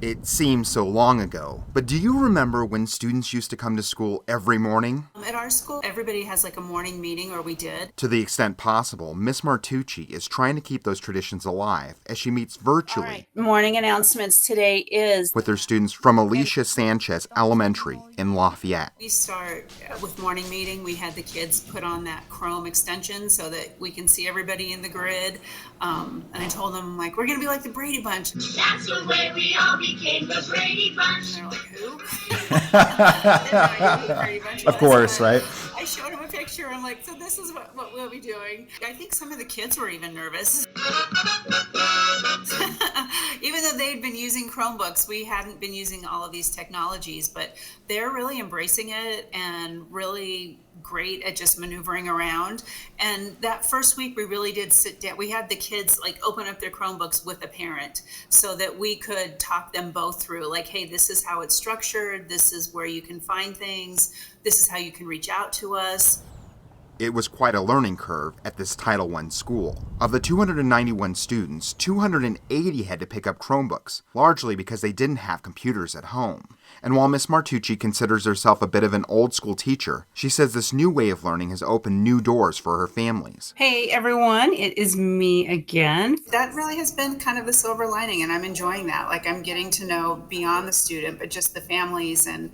It seems so long ago, but do you remember when students used to come to school every morning? At our school, everybody has like a morning meeting, or we did. To the extent possible, Miss Martucci is trying to keep those traditions alive as she meets All virtually right. Morning announcements today is with her students from Alicia Sanchez Elementary in Lafayette. we start with morning meeting. We had the kids put on that Chrome extension so that we can see everybody in the grid. And I told them, like, we're going to be like the Brady Bunch. And That's the way we all became the Brady Bunch. they're like, who? They had no idea who the Brady Bunch was. Of course, But right? I showed them a picture. I'm like, so this is what we'll be doing. I think some of the kids were even nervous. Even though they'd been using Chromebooks, we hadn't been using all of these technologies, but they're really embracing it and really great at just maneuvering around. And that first week, we really did sit down. We had the kids like open up their Chromebooks with a parent so that we could talk them both through, like, hey, this is how it's structured. This is where you can find things. This is how you can reach out to us. It was quite a learning curve at this Title I school. Of the 291 students, 280 had to pick up Chromebooks, largely because they didn't have computers at home. And while Miss Martucci considers herself a bit of an old school teacher, she says this new way of learning has opened new doors for her families. Hey everyone, it is me again. That really has been kind of the silver lining, and I'm enjoying that. Like, I'm getting to know beyond the student, but just the families and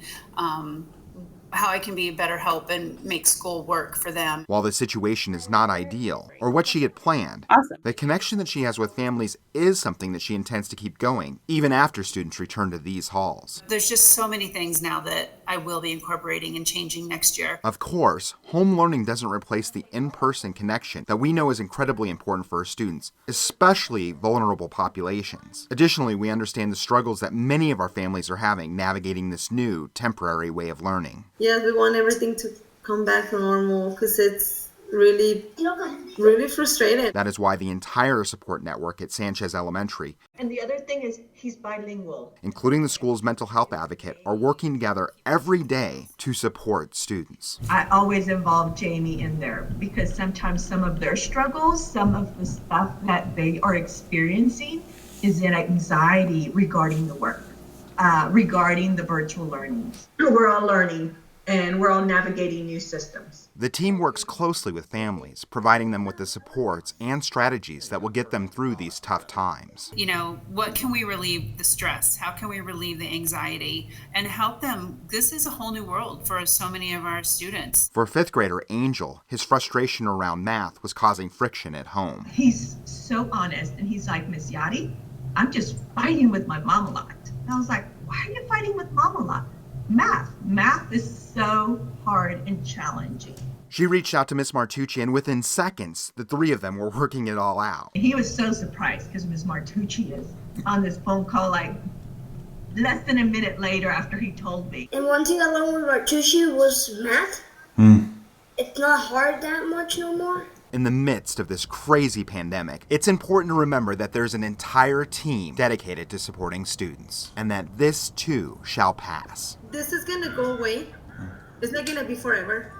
how I can be a better help and make school work for them. While the situation is not ideal, or what she had planned, Awesome. the connection that she has with families is something that she intends to keep going, even after students return to these halls. There's just so many things now that I will be incorporating and changing next year. Of course, home learning doesn't replace the in-person connection that we know is incredibly important for our students, especially vulnerable populations. Additionally, we understand the struggles that many of our families are having navigating this new, temporary way of learning. Yes, we want everything to come back to normal because it's really frustrating. That is why the entire support network at Sanchez Elementary, And the other thing is he's bilingual. including the school's mental health advocate, are working together every day to support students. I always involve Jamie in there because sometimes some of their struggles, some of the stuff that they are experiencing is in anxiety regarding the work, regarding the virtual learning. We're all learning and we're all navigating new systems. The team works closely with families, providing them with the supports and strategies that will get them through these tough times. You know, what can we relieve the stress? How can we relieve the anxiety and help them? This is a whole new world for so many of our students. For fifth grader Angel, his frustration around math was causing friction at home. He's so honest and he's like, Miss Yadi, I'm just fighting with my mom a lot. And I was like, why are you fighting with mom a lot? Math is so hard and challenging. She reached out to Miss Martucci, and within seconds, the three of them were working it all out. He was so surprised because Ms. Martucci is on this phone call like less than a minute later after he told me. And one thing I learned with Martucci was math. It's not hard that much no more. In the midst of this crazy pandemic, it's important to remember that there's an entire team dedicated to supporting students, and that this too shall pass. This is gonna go away. It's not gonna be forever.